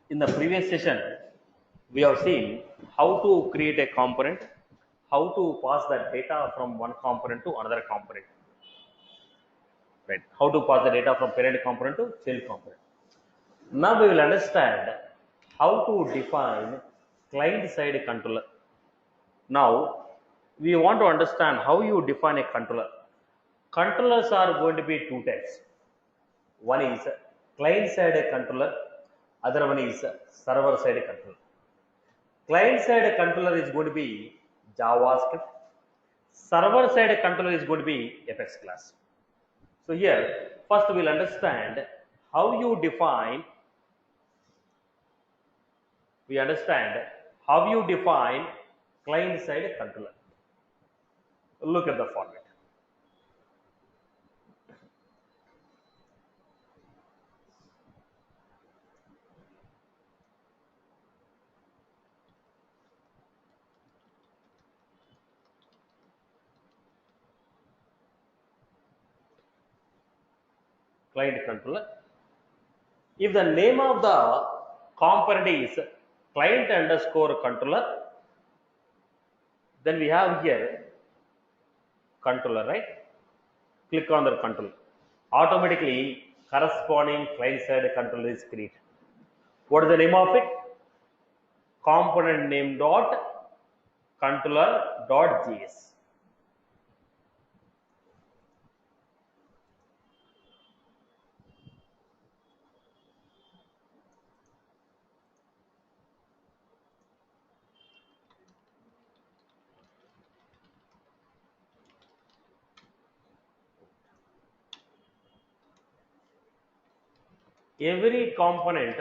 In the previous session, we have seen how to create a component, how to pass that data from one component to another component, right? How to pass the data from parent component to child component. Now we will understand how to define client-side controller. Now we want to understand how you define a controller. Controllers are going to be two types. One is client-side controller, other one is server-side controller. Client-side controller is going to be JavaScript. Server-side controller is going to be Apex class. So here, first we'll understand how you define. We understand how you define client-side controller. Look at the format. Client controller. If the name of the component is client underscore controller, then we have here controller, right? Click on the controller. Automatically corresponding client side controller is created. What is the name of it? Component name dot controller dot js. Every component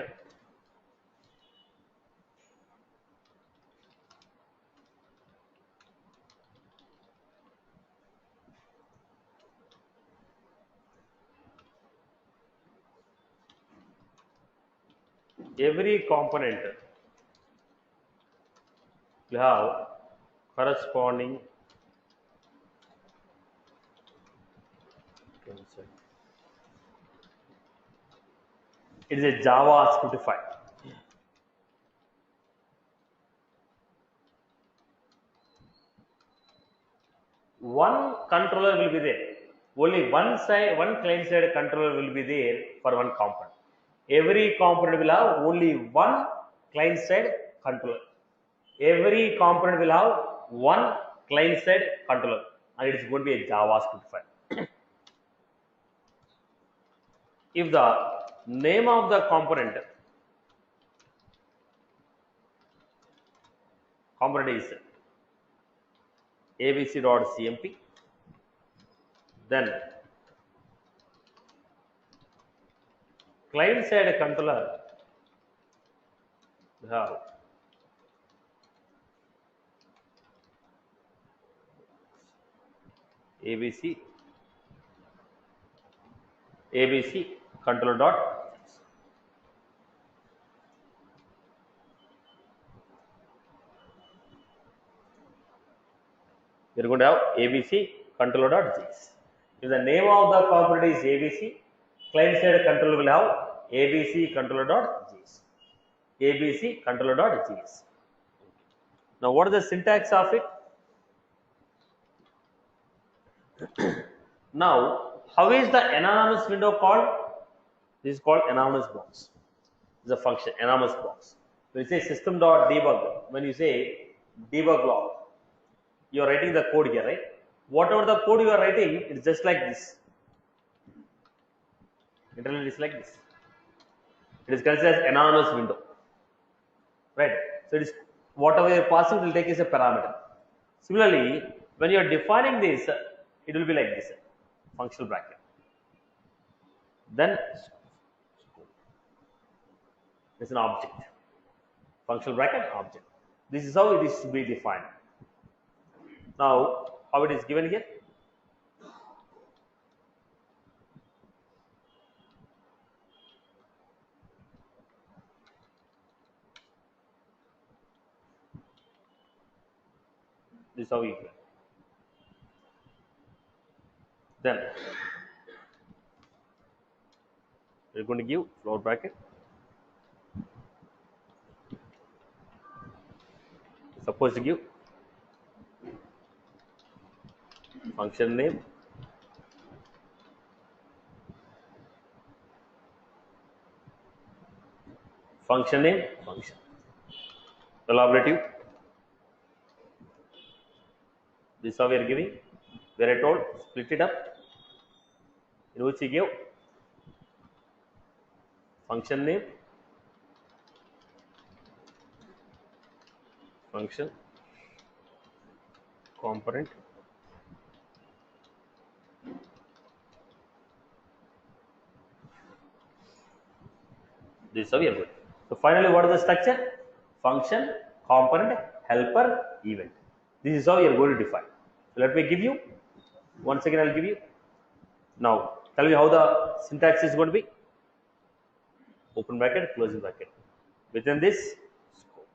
will have corresponding it is a JavaScript file. One controller will be there. Only one client side controller will be there for one component. Every component will have only one client side controller. Every component will have one client side controller, and it is going to be a JavaScript file. If the name of the component is abc.cmp, then client side controller will have abc controller dot. We are going to have abc controller.js. If the name of the component is abc, client side controller will have abc controller.js. abc controller.js. Now, what is the syntax of it? Now, how is the anonymous window called? This is called anonymous box. This is a function, anonymous box. When you say system.debug, when you say debug log, you are writing the code here, right? Whatever the code you are writing, it's just like this. Literally, it's like this. It is considered as anonymous window, right? So it is whatever you are passing will take as a parameter. Similarly, when you are defining this, it will be like this: functional bracket. Then it's an object. Functional bracket object. This is how it is to be defined. Now, how it is given here? This is how you give. Then we're going to give floor bracket. Suppose to give function name, function name, function. Collaborative. This is how we are giving. Where I told split it up, in which we give function name, function, component. This is how we are going. So finally, what is the structure? Function, component, helper, event. This is how we are going to define. So let me give you. Once again, I'll give you. Now, tell me how the syntax is going to be. Open bracket, closing bracket. Within this, scope.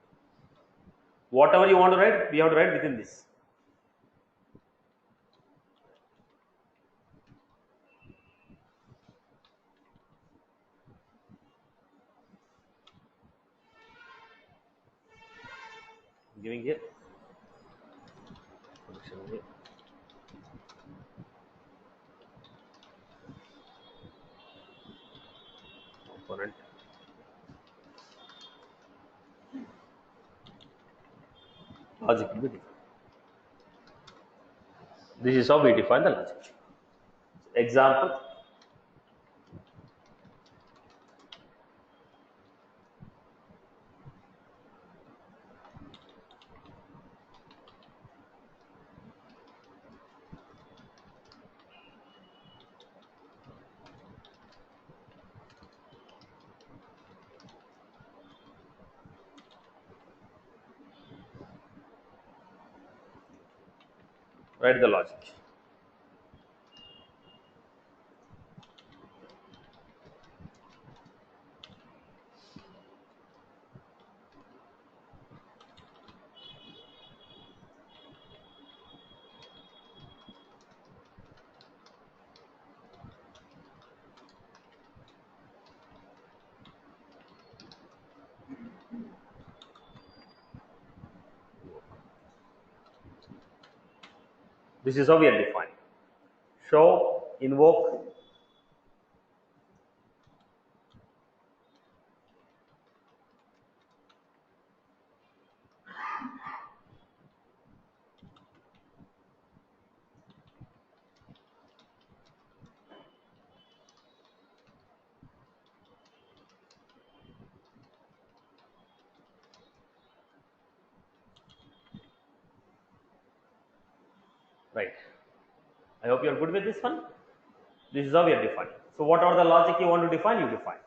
Whatever you want to write, we have to write within this. Giving here. Function here. Component. Logic will be defined. This is how we define the logic. Example. Write the logic. This is how we are defining. Show, invoke, right. I hope you are good with this one. This is how we are defining. So whatever the logic you want to define, you define.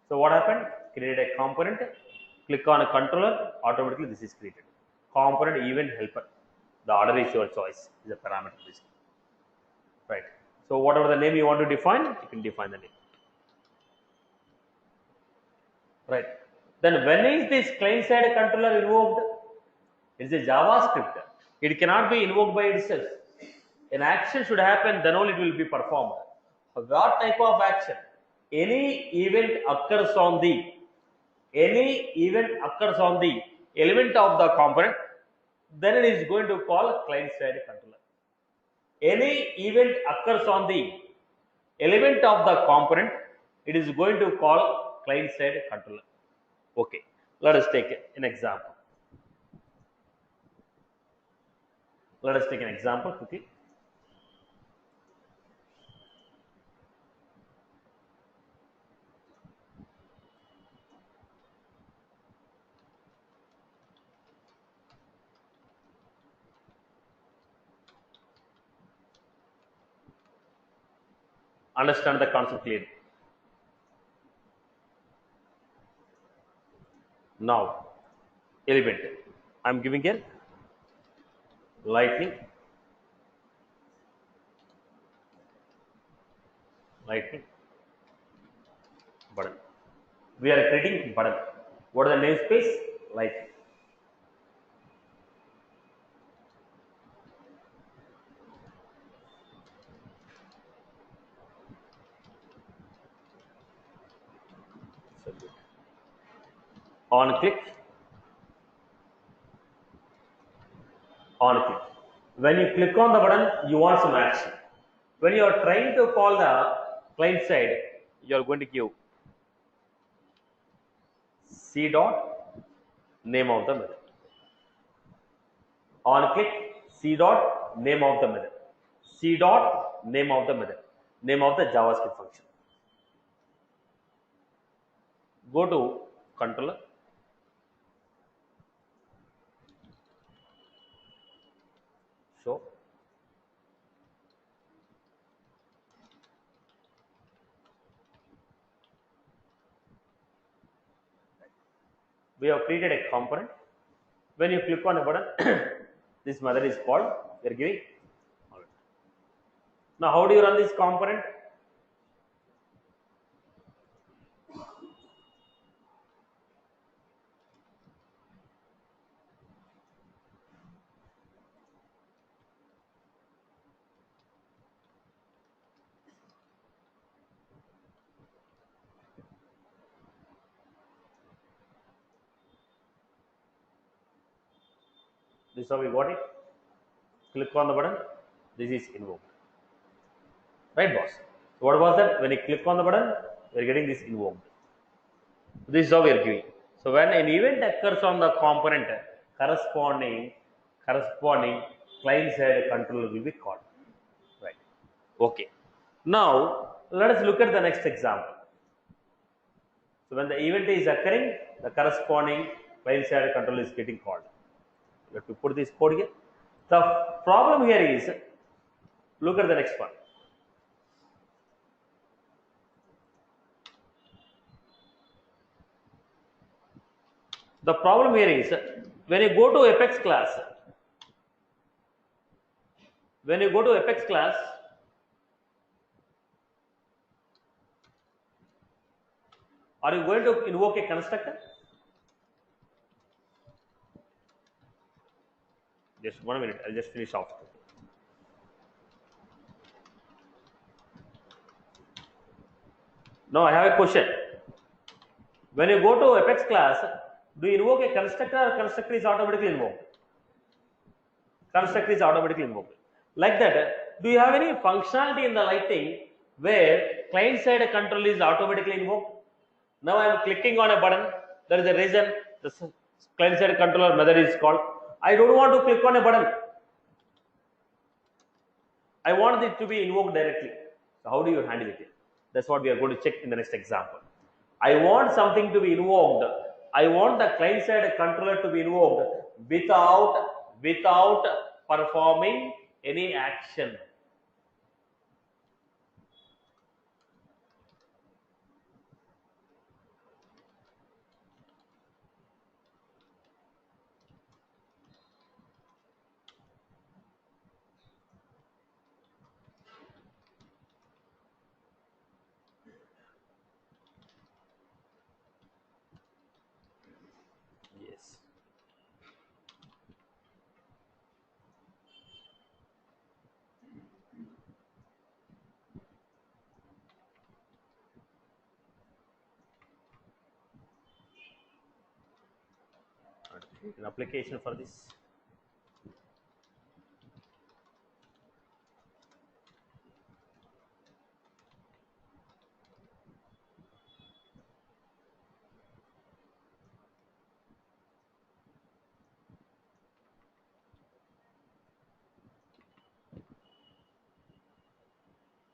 So what happened? Create a component, click on a controller, automatically this is created. Component, event, helper. The order is your choice, is a parameter basically. Right. So whatever the name you want to define, you can define the name. Right. Then when is this client-side controller invoked? It is a JavaScript. It cannot be invoked by itself. An action should happen, then only it will be performed. What type of action? Any event occurs on the element of the component, then it is going to call client-side controller. Any event occurs on the element of the component, it is going to call client-side controller. Okay, let us take an example. Let us take an example quickly. Understand the concept clearly. Now, element. I am giving a lightning button. We are creating button. What is the namespace? Lightning. On click, on click. When you click on the button, you want some action. When you are trying to call the client side, you are going to give C dot name of the method. On click, C dot name of the method. C dot name of the method. Name of the JavaScript function. Go to controller. Show. We have created a component. When you click on a button, this method is called. We are giving. Now, how do you run this component? This is how we got it. Click on the button. This is invoked. Right, boss? So what was that? When you click on the button, we are getting this invoked. This is how we are giving. So when an event occurs on the component, corresponding client side controller will be called. Right. Okay. Now let us look at the next example. So when the event is occurring, the corresponding client side controller is getting called. Let me put this code here. The problem here is, look at the next one. The problem here is, when you go to Apex class, are you going to invoke a constructor? Just 1 minute, I'll just finish off. Now I have a question. When you go to Apex class, do you invoke a constructor or constructor is automatically invoked? Constructor is automatically invoked. Like that, do you have any functionality in the Lightning where client side control is automatically invoked? Now I am clicking on a button. There is a reason the client side controller method is called. I don't want to click on a button. I want it to be invoked directly. So how do you handle it? That's what we are going to check in the next example. I want something to be invoked. I want the client side controller to be invoked without performing any action. Yes. An application for this.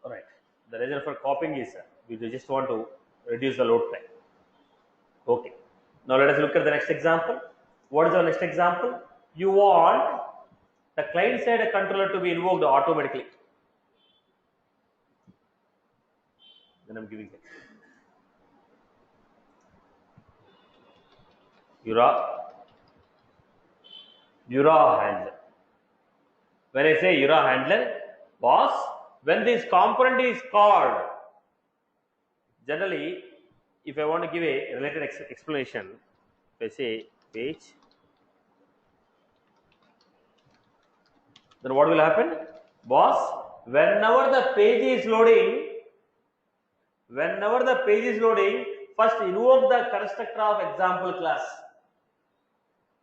All right. The reason for copying is we just want to reduce the load time. Okay. Now let us look at the next example. What is our next example? You want the client side controller to be invoked automatically. Then I'm giving it. Jira handler. When I say Jira handler, boss, when this component is called, generally, if I want to give a related explanation, if I say page, then what will happen? Boss, whenever the page is loading, first invoke the constructor of example class.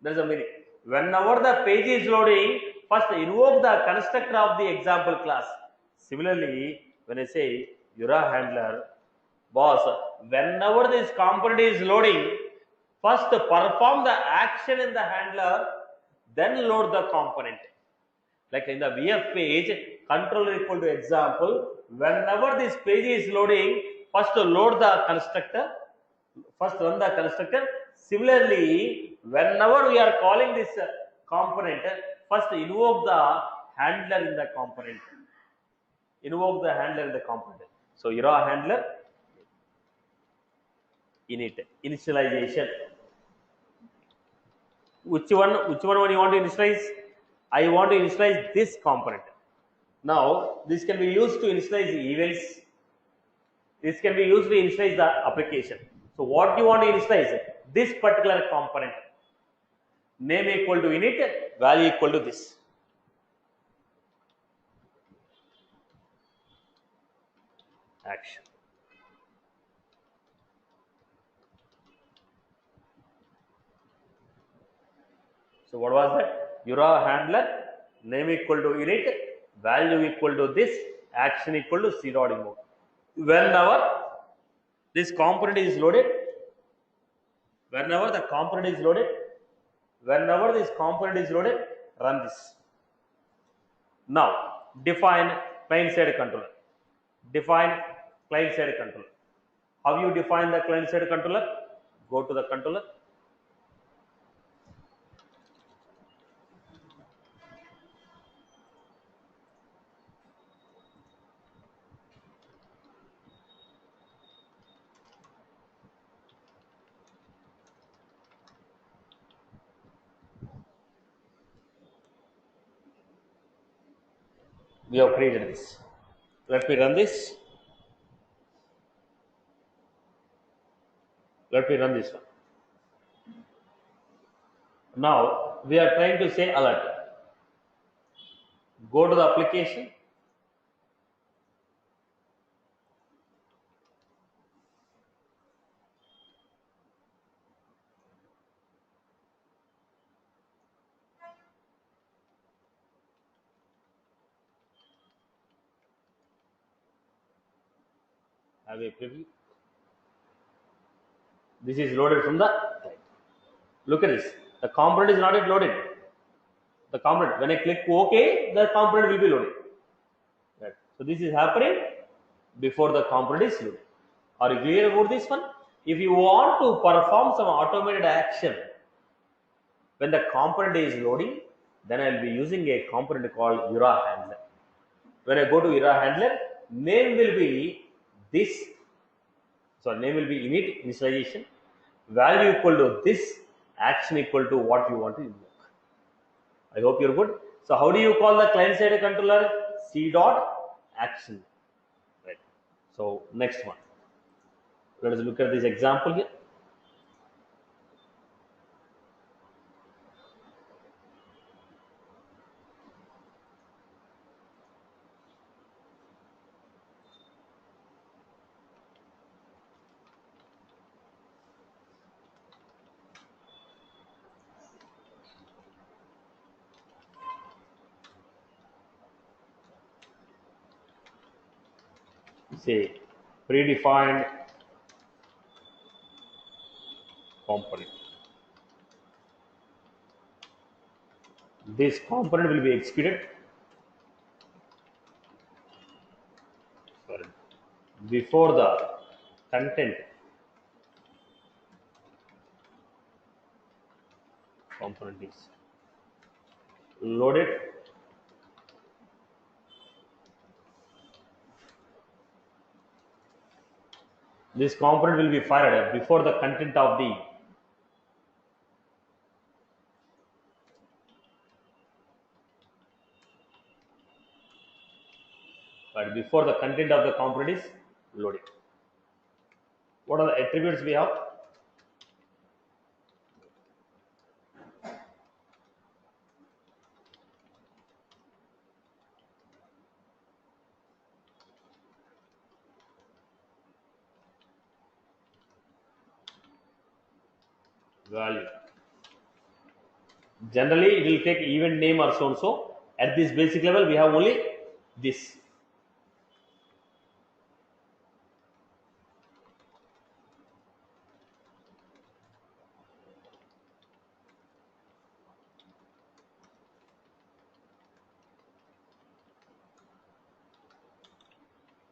There is a meaning. Whenever the page is loading, first invoke the constructor of the example class. Similarly, when I say Jira handler, boss, whenever this component is loading, first perform the action in the handler, then load the component. Like in the VF page, controller equal to example, whenever this page is loading, first load the constructor, first run the constructor. Similarly, whenever we are calling this component, first invoke the handler in the component. Invoke the handler in the component. So Jira handler, init, initialization. Which one you want to initialize? I want to initialize this component. Now this can be used to initialize events. This can be used to initialize the application. So what you want to initialize? This particular component. Name equal to init, value equal to this. Action. So what was that? Jira handler, name equal to init, value equal to this, action equal to c.invoke. Whenever this component is loaded, whenever this component is loaded, run this. Now define client side controller. Define client side controller. How you define the client side controller? Go to the controller. We have created this. Let me run this. Let me run this one. Now we are trying to say alert. Go to the application. Have a preview. This is loaded from the client. Look at this. The component is not yet loaded. The component, when I click OK, the component will be loaded. Right. So this is happening before the component is loaded. Are you clear about this one? If you want to perform some automated action when the component is loading, then I will be using a component called Jira handler. When I go to Jira handler, name will be this. So name will be init, initialization, value equal to this, action equal to what you want to invoke. I hope you're good. So how do you call the client side controller? C.action. Right. So next one. Let us look at this example here. Say predefined component. This component will be executed before the content component is loaded. This component will be fired before the content of the component is loaded. What are the attributes we have? Value. Generally, it will take event name or so and so. At this basic level, we have only this.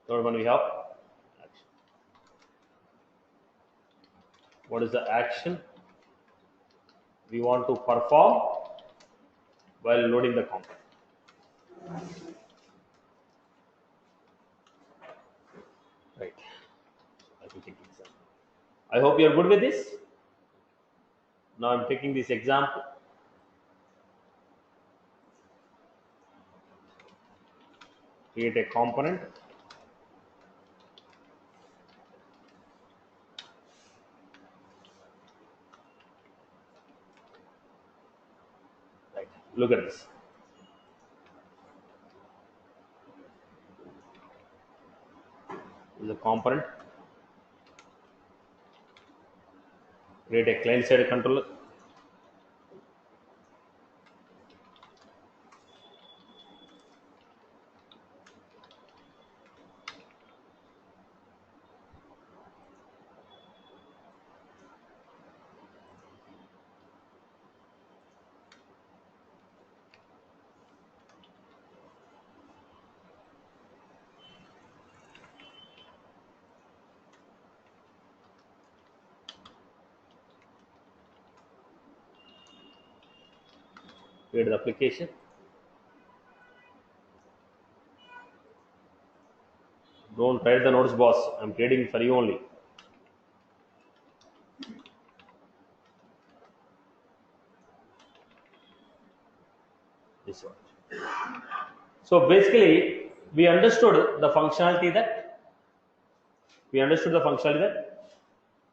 Third one we have action. What is the action we want to perform while loading the component? Right. Let me take an example. I hope you are good with this. Now I'm taking this example. Create a component. Right. Look at this. This is a component. Create a client-side controller. Create the application. Don't write the notes, boss. I'm creating for you only. This one. So basically, we understood the functionality that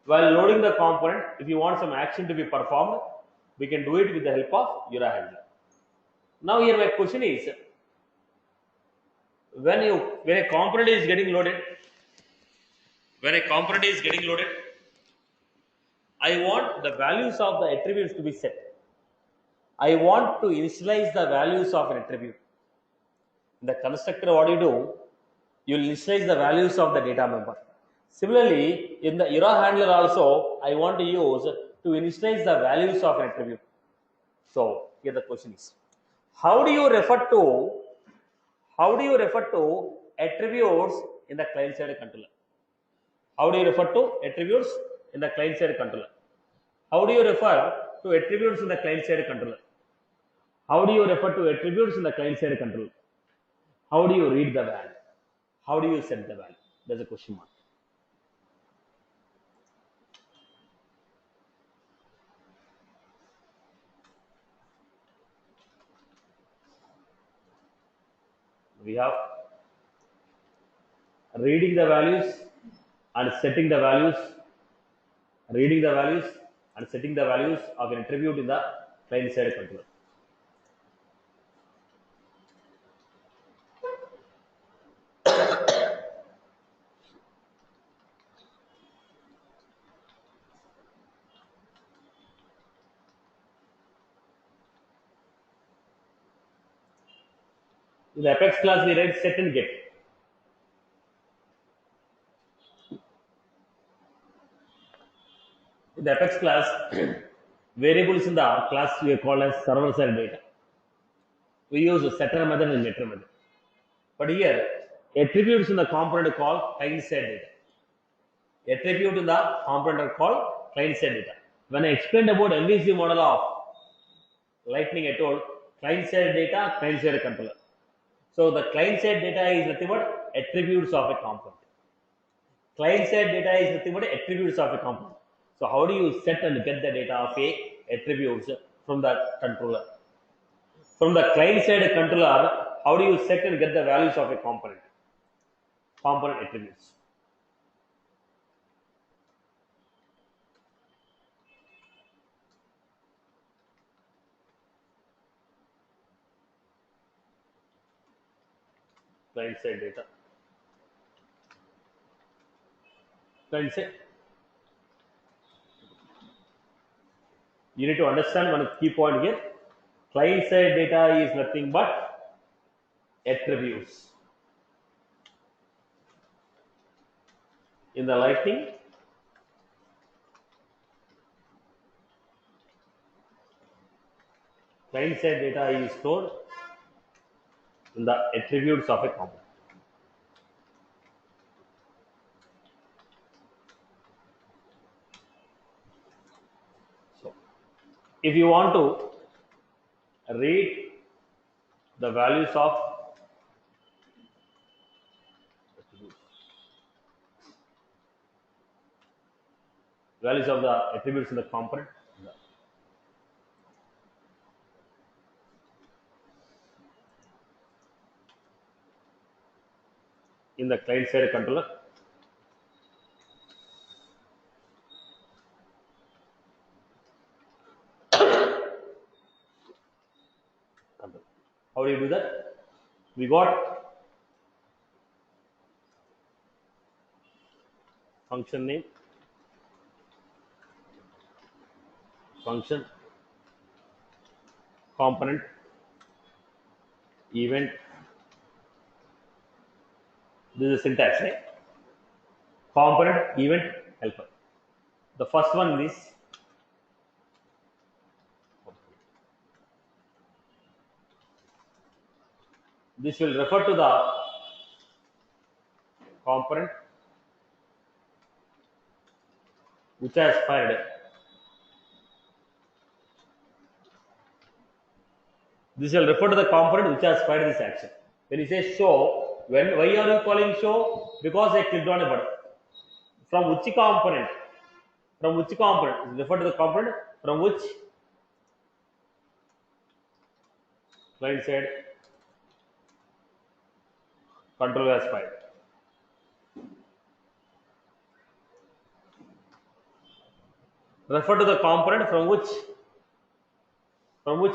while loading the component, if you want some action to be performed, we can do it with the help of Jira handler. Now here my question is, when a component is getting loaded, I want the values of the attributes to be set. I want to initialize the values of an attribute. In the constructor, what do? You will initialize the values of the data member. Similarly, in the Jira handler also, I want to use to initialize the values of an attribute. So here the question is, how do you refer to attributes in the client-side controller? How do you refer to attributes in the client-side controller? How do you refer to attributes in the client-side controller? How do you refer to attributes in the client-side controller? How do you read the value? How do you set the value? There's a question mark. We have reading the values and setting the values, reading the values and setting the values of an attribute in the client-side controller. In the Apex class, we write set and get. In the Apex class, variables in the class we call as server-side data. We use a setter method and getter method. But here, attributes in the component are called client-side data. Attribute in the component are called client-side data. When I explained about MVC model of Lightning, I told client-side data, client-side controller. So the client-side data is nothing but attributes of a component. Client-side data is nothing but attributes of a component. So how do you set and get the data of a attributes from the controller? From the client-side controller, how do you set and get the values of a component? Component attributes. Client-side data. Client-side. You need to understand one key point here. Client-side data is nothing but attributes. In the Lightning, client-side data is stored in the attributes of a component. So, if you want to read the values of the attributes in the component, in the client-side controller, how do you do that? We got function name, function, component, event. This is syntax, right? Component, event, helper. The first one is this will refer to the component which has fired. This will refer to the component which has fired this action. When you say show, why are you calling show? Because I clicked on a button. From which component? From which component? Refer to the component from which client side control has fired. Refer to the component from which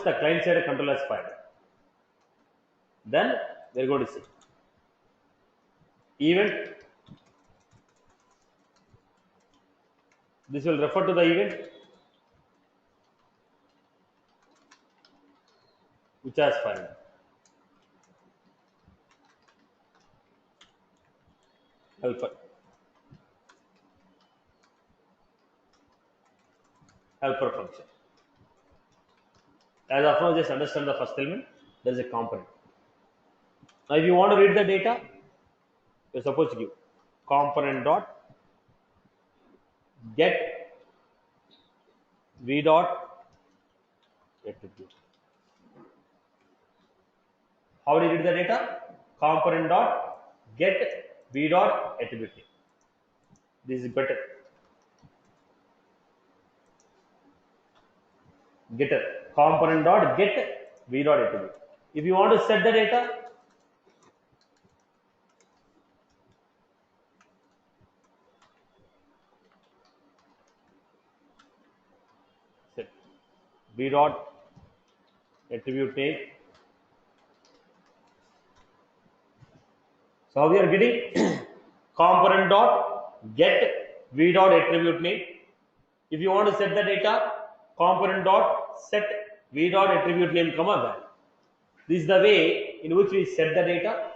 the client side control has fired. Then we are going to see event. This will refer to the event which has fired. Helper. Helper function. As of now, just understand the first element. There is a component. Now, if you want to read the data, you are supposed to give component dot get v dot attribute. How do you read the data? Component dot get v dot attribute. This is better. Getter. Component dot get v dot attribute. If you want to set the data, set v dot attribute name. So how we are getting component dot get v dot attribute name. If you want to set the data, component dot set v dot attribute name comma value. This is the way in which we set the data,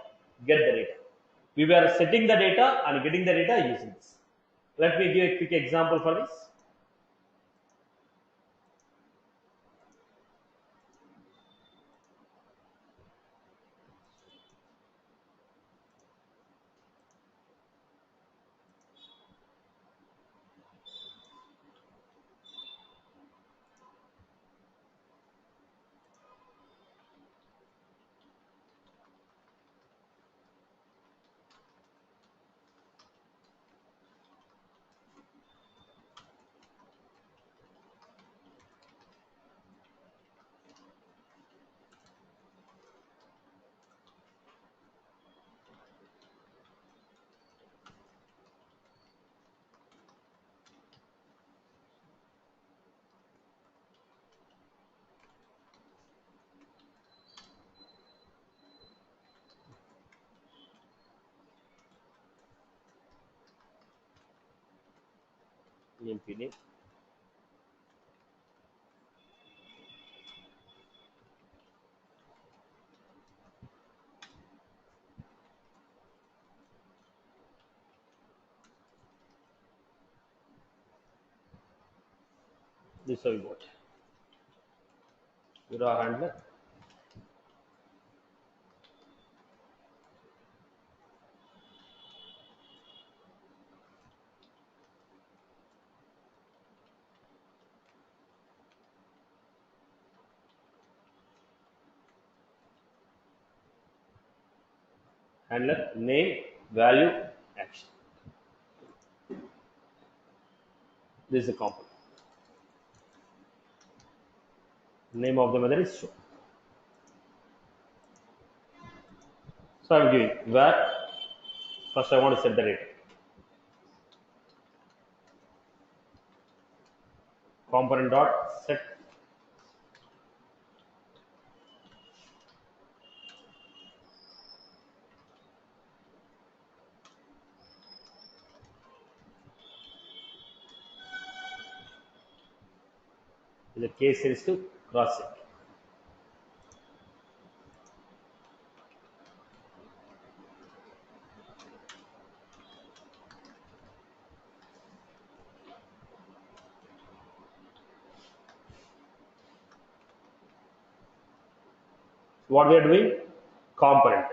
get the data. We were setting the data and getting the data using this. Let me give a quick example for this. EMP name. This is how we got. Jira handler. Handler name, value, action. This is a component. Name of the method is show. So I'm giving where first I want to set the data. Component dot set the case series to cross check. What we are doing? Component.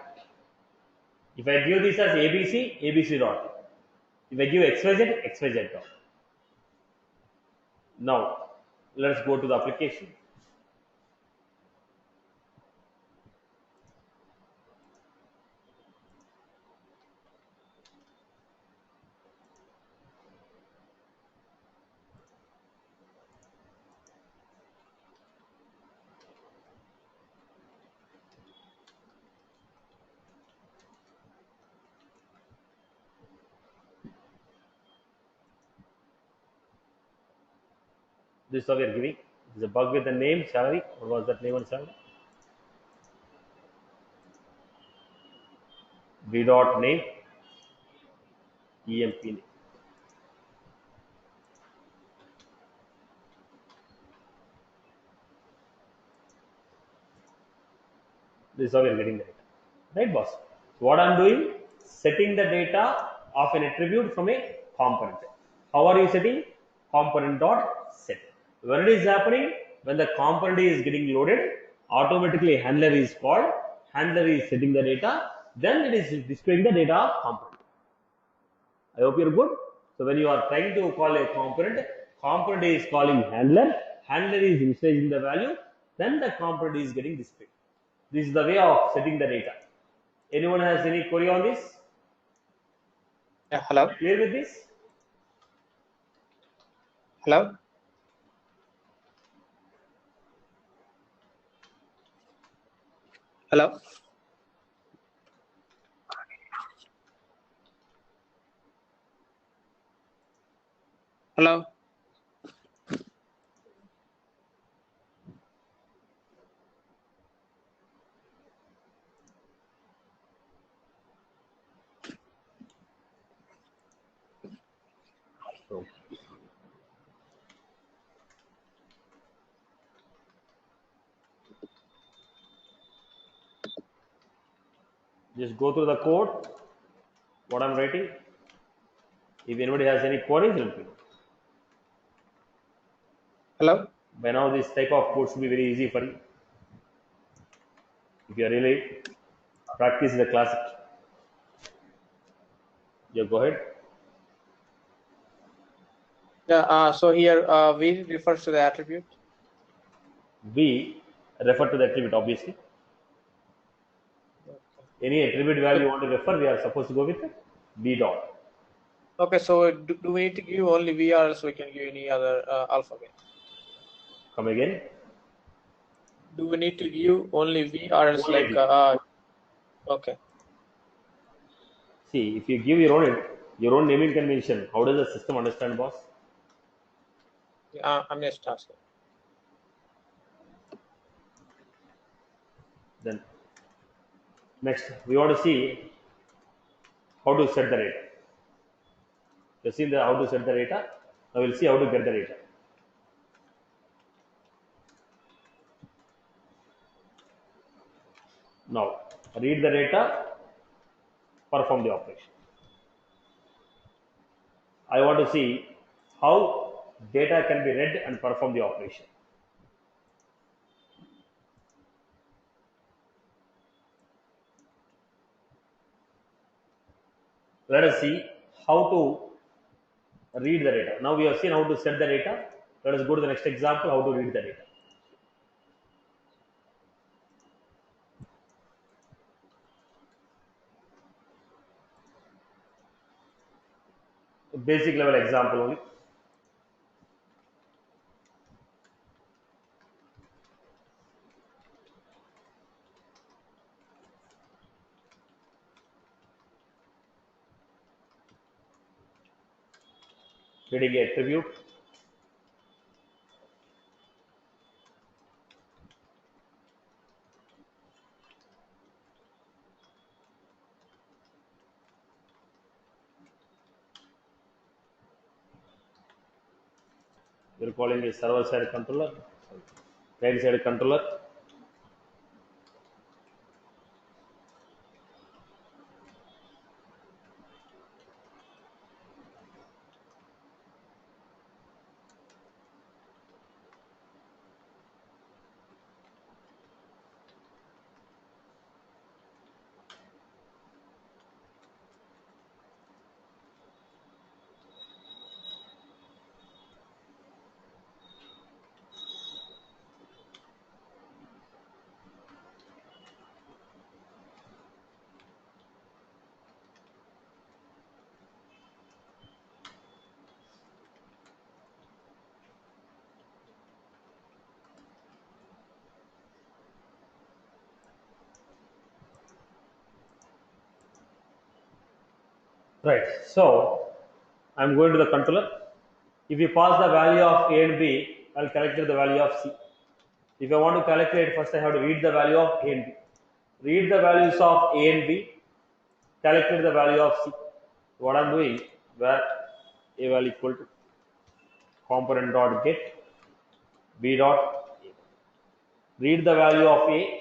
If I give this as ABC, ABC dot. If I give XYZ, XYZ dot. Now, let's go to the application. This is how we are giving. This is a bug with the name, salary. What was that name and salary? B dot name, EMP name. This is how we are getting the data. Right, boss? So what I'm doing? Setting the data of an attribute from a component. How are you setting? Component dot set. When it is happening, when the component is getting loaded, automatically handler is called. Handler is setting the data. Then it is displaying the data of component. I hope you're good. So when you are trying to call a component, component is calling handler. Handler is initializing the value. Then the component is getting displayed. This is the way of setting the data. Anyone has any query on this? Yeah, hello. Clear with this? Hello. Hello. Hello. So, just go through the code, what I'm writing. If anybody has any queries, let me know. Hello. By now, this type of code should be very easy for you. If you are really practice the classic, yeah, go ahead. Yeah. So here V refers to the attribute. V refer to the attribute, obviously. Any attribute value you want to refer, we are supposed to go with B dot. Okay. So do we need to give only V, or else we can give any other alphabet? Come again. Do we need to give only V, or else Only like V. okay. See, if you give your own naming convention, how does the system understand, boss? I'm just asking. Then next, we want to see how to set the data. You've seen how to set the data. Now we'll see how to get the data. Now, read the data, perform the operation. I want to see how data can be read and perform the operation. Let us see how to read the data. Now we have seen how to set the data. Let us go to the next example, how to read the data. A basic level example only. Reading a attribute. We are calling a server side controller, client side controller. Right. So I'm going to the controller. If you pass the value of A and B, I'll calculate the value of C. If I want to calculate, first I have to read the value of A and B. Read the values of A and B, calculate the value of C. What I'm doing, where A value equal to component dot get B dot A. Read the value of A,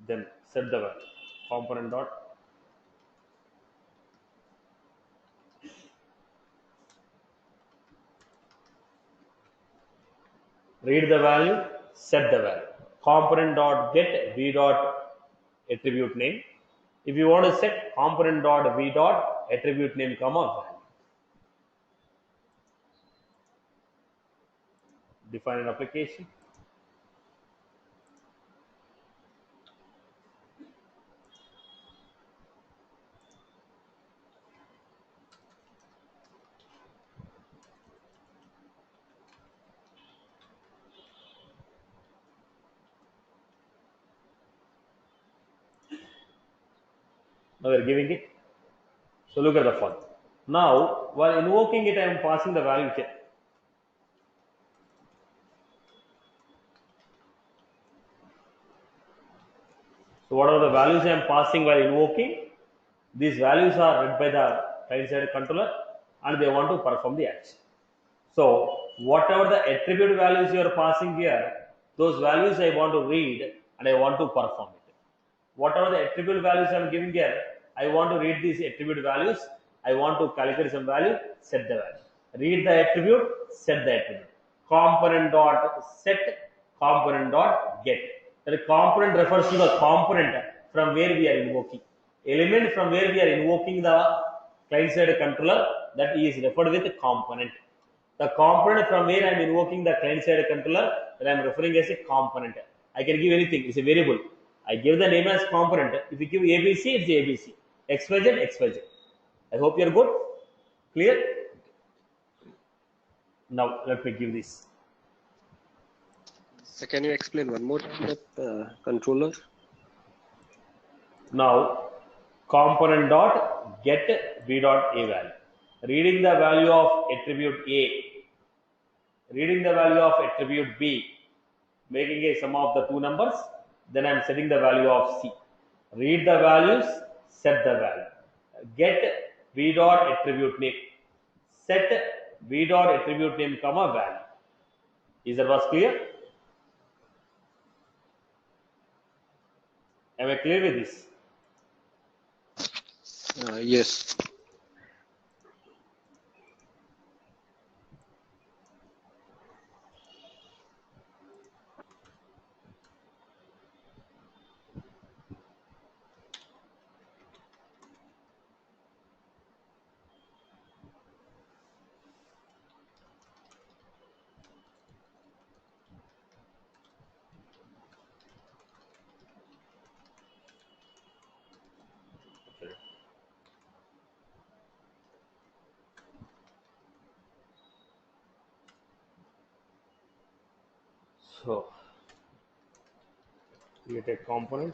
then set the value. Component dot read the value, set the value. Component dot get V dot attribute name. If you want to set component dot V dot attribute name comma value. Define an application. Now we are giving it. So look at the font. Now while invoking it, I am passing the value here. So what are the values I am passing while invoking? These values are read by the client side controller and they want to perform the action. So whatever the attribute values you are passing here, those values I want to read and I want to perform it. Whatever the attribute values I am giving here, I want to read these attribute values. I want to calculate some value, set the value. Read the attribute, set the attribute. Component dot set, component dot get. The component refers to the component from where we are invoking. Element from where we are invoking the client side controller, that is referred with component. The component from where I am invoking the client side controller, that I am referring as a component. I can give anything, it's a variable. I give the name as component. If you give ABC, it's ABC. XYZ, XYZ. I hope you are good. Clear? Now let me give this. So can you explain one more time that controller? Now component dot get B dot A value. Reading the value of attribute A, reading the value of attribute B, making a sum of the two numbers, then I am setting the value of C. Read the values, set the value. Get V dot attribute name. Set V dot attribute name comma value. Is that was clear? Am I clear with this? Yes. So create a component.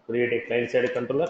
Create a client-side controller.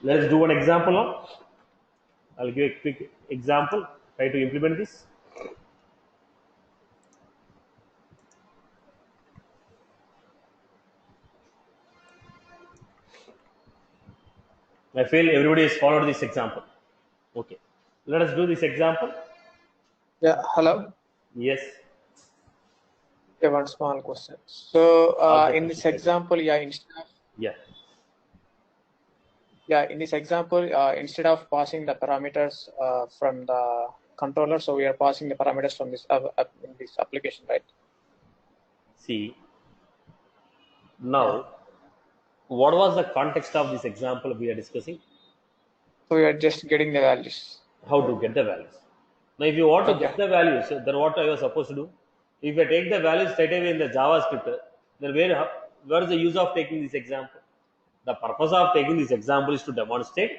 Let's do one example now. I'll give a quick example. Try to implement this. I feel everybody has followed this example. Okay. Let us do this example. Yeah, hello. Yes. Yeah, one small question. So Ask the in question, this right? example, Yeah. in this example, instead of passing the parameters from the controller, so we are passing the parameters from this in this application, right? See, Yeah. now, what was the context of this example we are discussing? So we are just getting the values. How to get the values. Now, if you want to Okay. get the values, then what are you supposed to do? If you take the values straight away in the JavaScript, then where is the use of taking this example? The purpose of taking this example is to demonstrate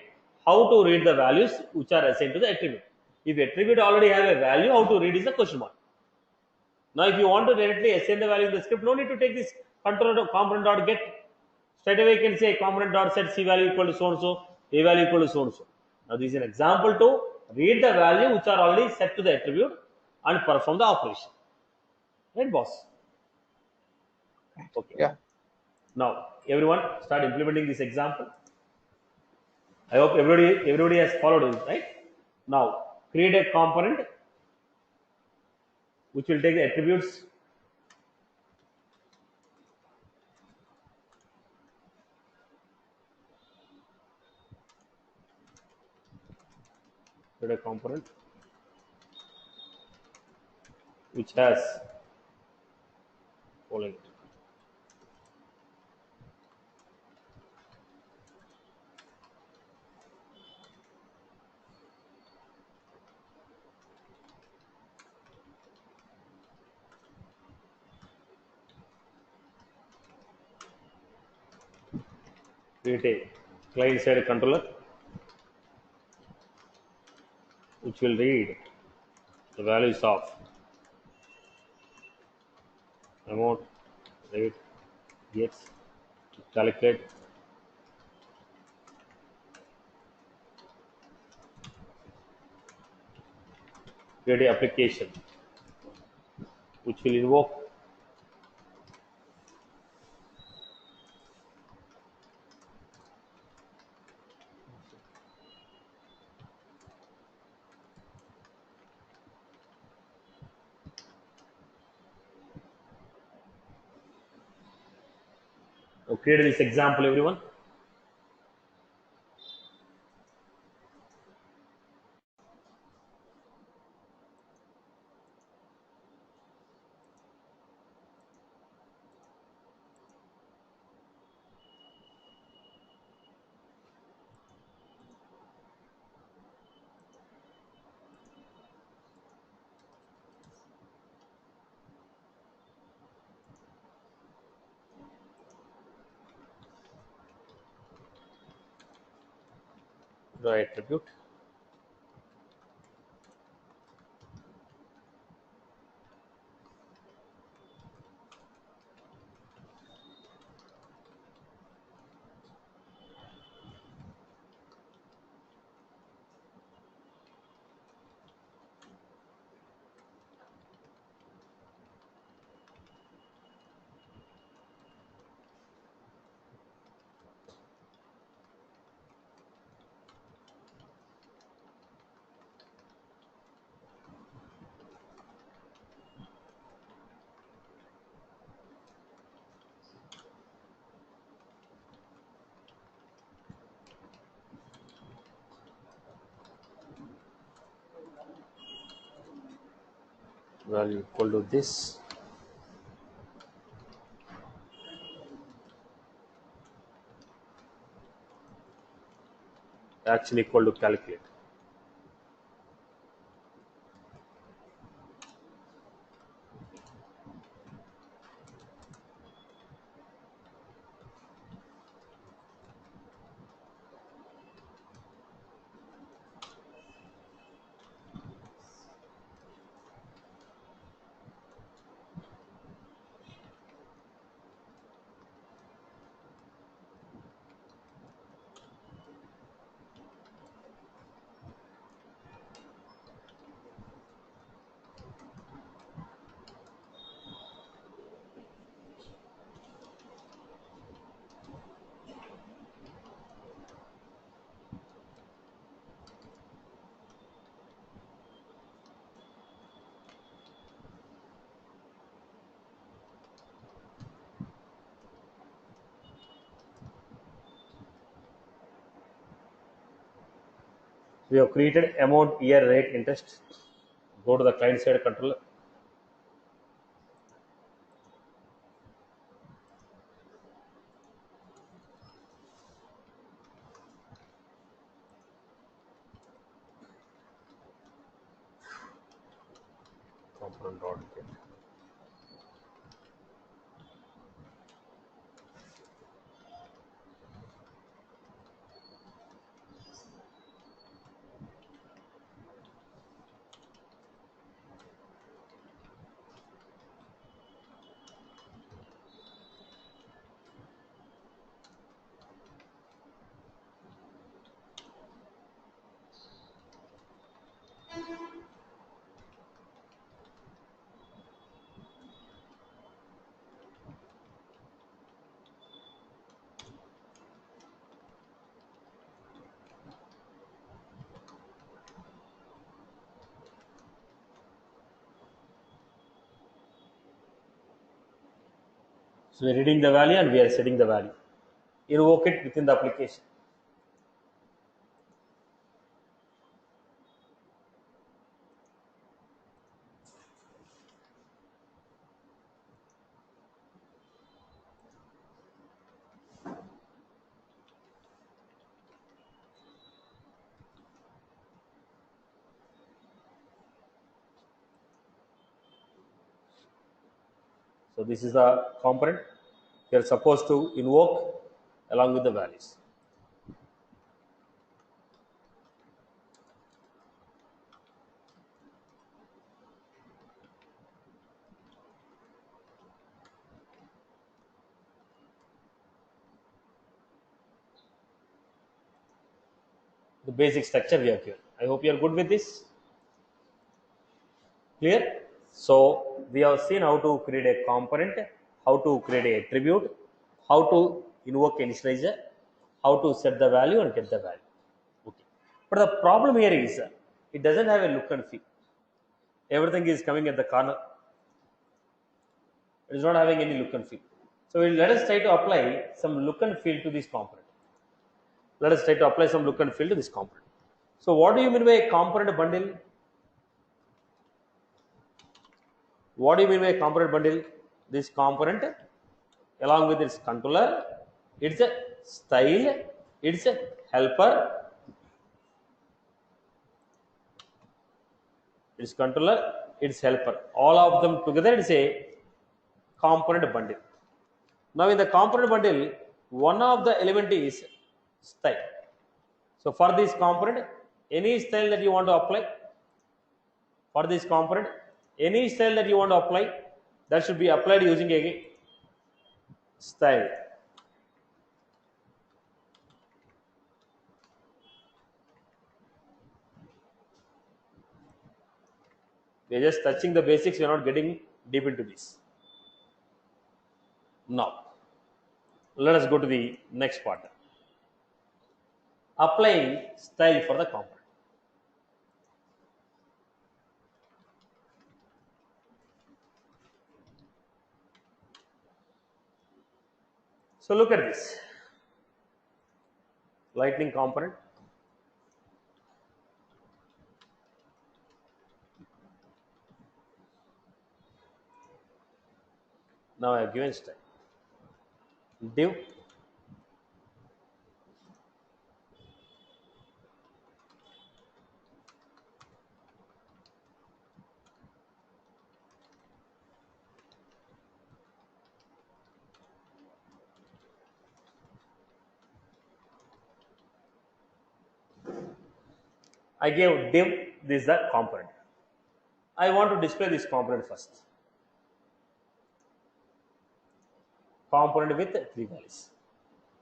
how to read the values which are assigned to the attribute. If attribute already have a value, how to read is the question mark. Now, if you want to directly assign the value in the script, no need to take this control component dot get. Straight away, you can say component dot set c value equal to so and so, a value equal to so and so. Now, this is an example to read the value which are already set to the attribute and perform the operation. Right, boss? Okay. Yeah. Now, everyone start implementing this example. I hope everybody has followed it, right? Now, create a component which will take the attributes. Create a component which has following. Create a client-side controller which will read the values of amount, rate, gets, calculate, create a application which will invoke create this example, everyone. Draw attribute. Value equal to this. Actually equal to calculate. We have created amount, year, rate, interest. Go to the client side controller. Component dot get. So we are reading the value and we are setting the value. Invoke it within the application. So this is the component you are supposed to invoke along with the values. The basic structure we have given. I hope you are good with this. Clear? So we have seen how to create a component, how to create a attribute, how to invoke initializer, how to set the value and get the value. Okay. But the problem here is it doesn't have a look and feel. Everything is coming at the corner. It is not having any look and feel. So let us try to apply some look and feel to this component. Let us try to apply some look and feel to this component. So what do you mean by a component bundle? What do you mean by a component bundle? This component along with its controller, it's a style, it's a helper, its controller, its helper. All of them together is a component bundle. Now in the component bundle, one of the element is style. So for this component, any style that you want to apply, for this component, any style that you want to apply, that should be applied using a style. We are just touching the basics, we are not getting deep into this. Now, let us go to the next part. Applying style for the component. So look at this. Lightning component. Now I have given style. Div. I gave div, this is the component. I want to display this component first. Component with 3 values.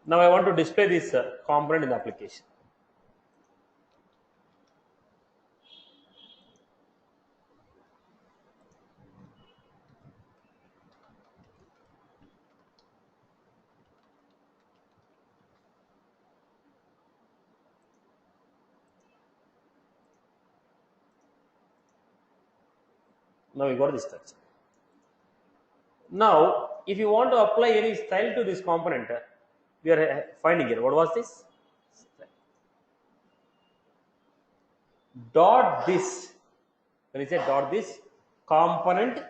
Now I want to display this component in the application. Now we got this structure. Now, if you want to apply any style to this component, we are finding here. What was this? Dot this. When you say dot this, component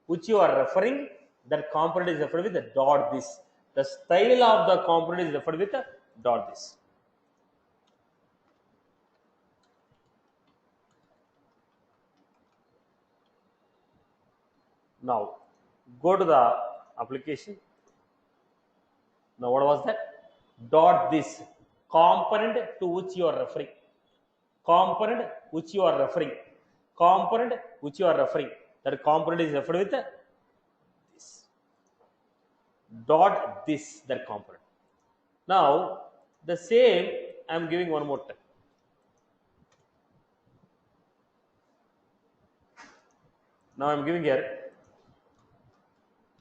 which you are referring, that component is referred with the dot this. The style of the component is referred with the dot this. Now, go to the application. Now, what was that? Dot this, component to which you are referring. Component which you are referring. Component which you are referring. That component is referred with this. Dot this, that component. Now, the same I am giving one more time. Now I am giving here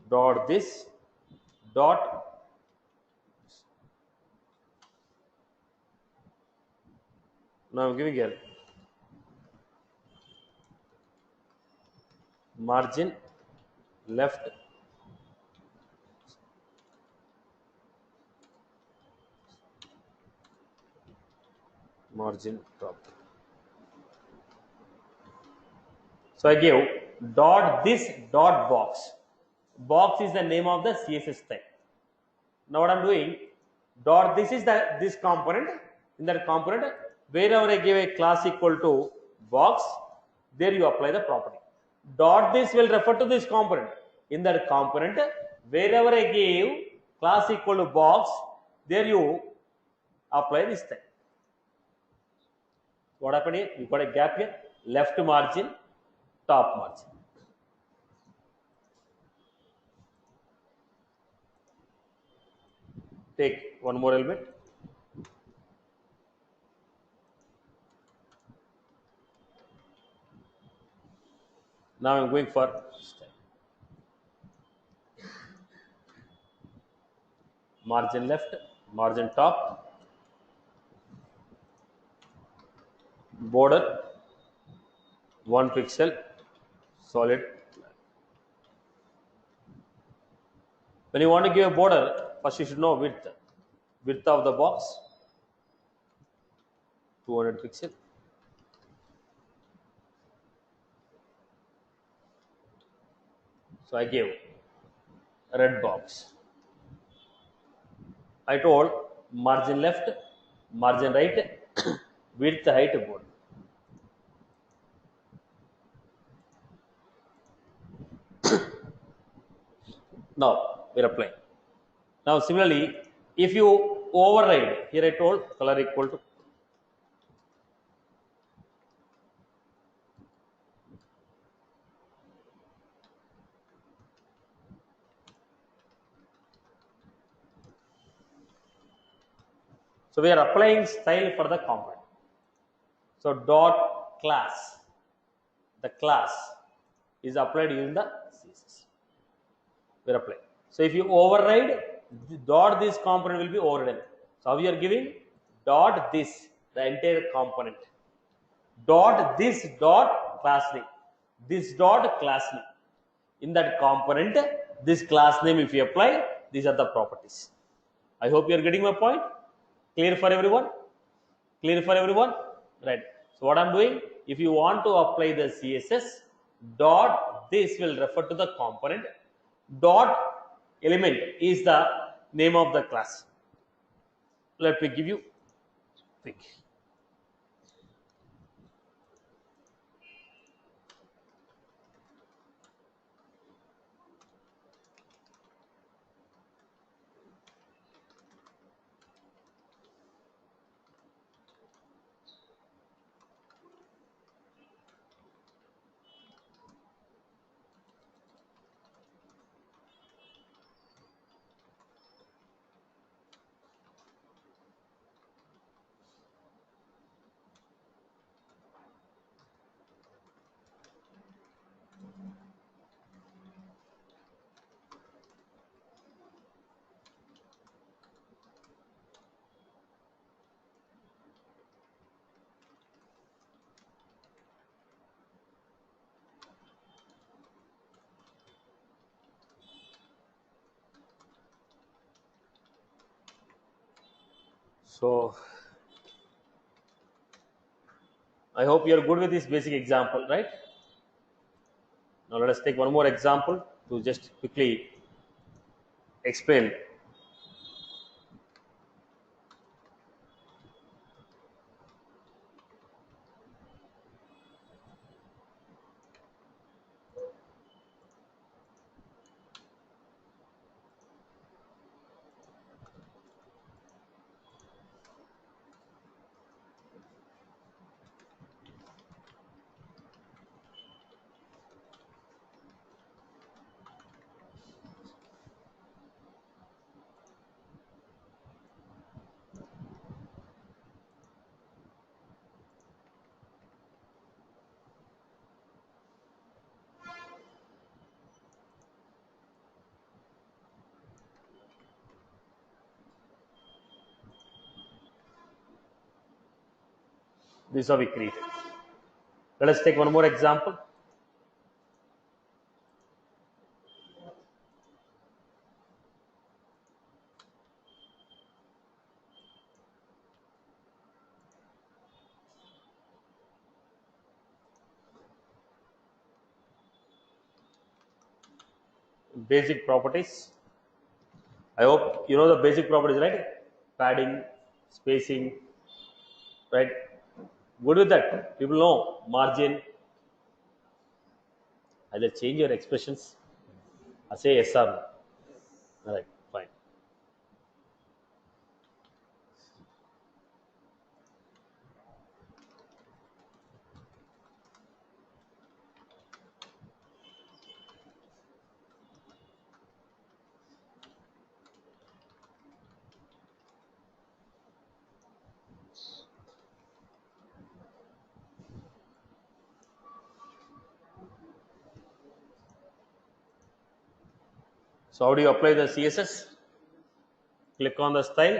dot this, dot now I'm giving here margin left, margin top. So I gave dot this dot box. Box is the name of the CSS style. Now what I'm doing, dot this is this component. In that component, wherever I give a class equal to box, there you apply the property. Dot this will refer to this component. In that component, wherever I give class equal to box, there you apply this style. What happened here? You got a gap here. Left margin, top margin. Take one more element. Now I am going for style. Margin left, margin top, border 1 pixel, solid. When you want to give a border, first you should know width. Width of the box 200 pixel. So I gave red box. I told margin left, margin right, width, height, border. Now we are applying. Now similarly, if you override, here I told color equal to So we are applying style for the component. So dot class, the class is applied using the CSS. We are applying. So if you override dot, this component will be overridden. So how you are giving dot this, the entire component, dot this dot class name, this dot class name. In that component, this class name, if you apply, these are the properties. I hope you are getting my point. Clear for everyone? Clear for everyone? Right. So what I'm doing, if you want to apply the CSS, dot this will refer to the component, dot element is the name of the class. Let me give you quick. So I hope you are good with this basic example, right? Now let us take one more example to just quickly explain. This is how we create it. Let us take one more example. Basic properties. I hope you know the basic properties, right? Padding, spacing, right? Good with that. People know margin. Either change your expressions or say yes or no. All right, fine. So how do you apply the CSS? Click on the style.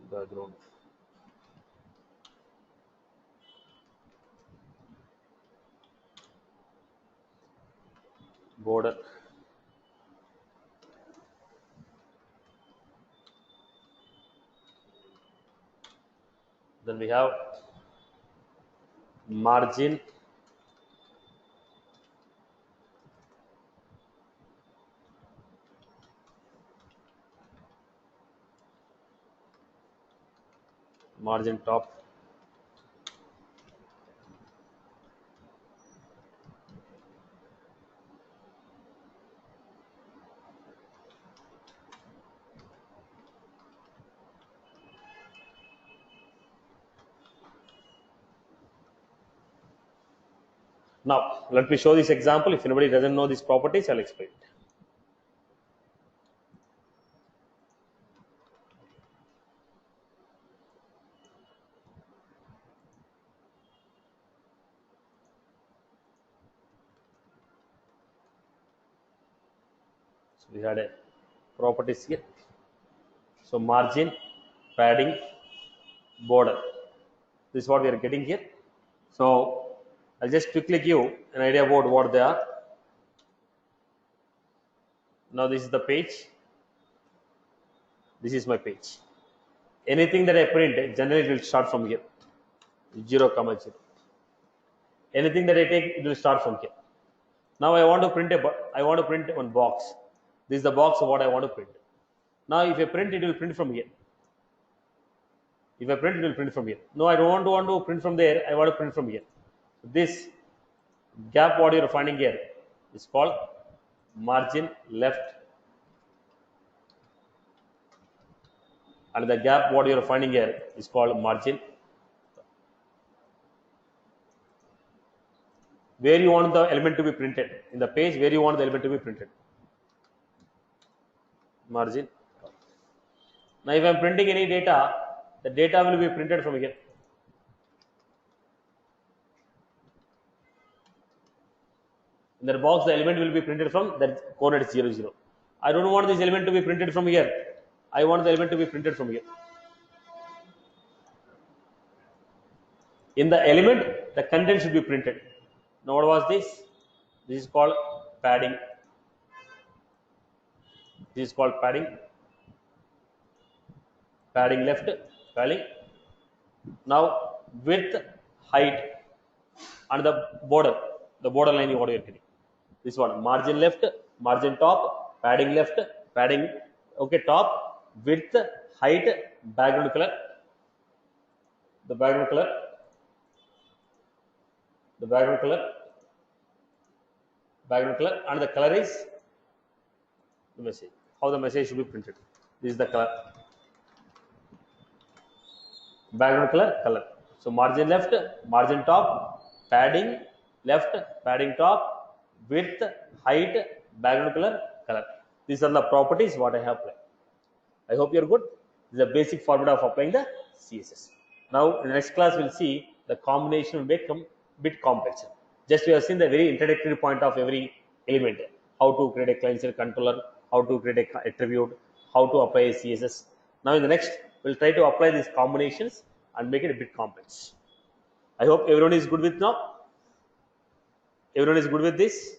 Background. Border. Then we have margin. Margin top. Now, let me show this example. If anybody doesn't know these properties, I'll explain it. So we had a properties here. So margin, padding, border. This is what we are getting here. So I'll just quickly give an idea about what they are. Now this is the page. This is my page. Anything that I print, generally it will start from here. 0, 0. Anything that I take, it will start from here. Now I want to print one box. This is the box of what I want to print. Now if I print, it will print from here. If I print, it will print from here. No, I don't want to print from there. I want to print from here. This gap what you are finding here is called margin left, and the gap what you are finding here is called margin. Where you want the element to be printed in the page, where you want the element to be printed. Margin. Now if I am printing any data, the data will be printed from here. In that box, the element will be printed from that coordinate 0, 0. I don't want this element to be printed from here. I want the element to be printed from here. In the element, the content should be printed. Now what was this? This is called padding. This is called padding. Padding left, padding. Now width, height, and the border line is what you are getting. This one, margin left, margin top, padding left, padding top, width, height, background color, the background color, and the color is the message. How the message should be printed. This is the color. Background color. So margin left, margin top, padding left, padding top, width, height, background color. These are the properties what I have applied. I hope you are good. This is a basic formula of applying the CSS. Now in the next class we'll see the combination will become bit complex. Just we have seen the very introductory point of every element. How to create a client-side controller, how to create a attribute, how to apply a CSS. Now in the next we'll try to apply these combinations and make it a bit complex. I hope everyone is good with now. Everyone is good with this.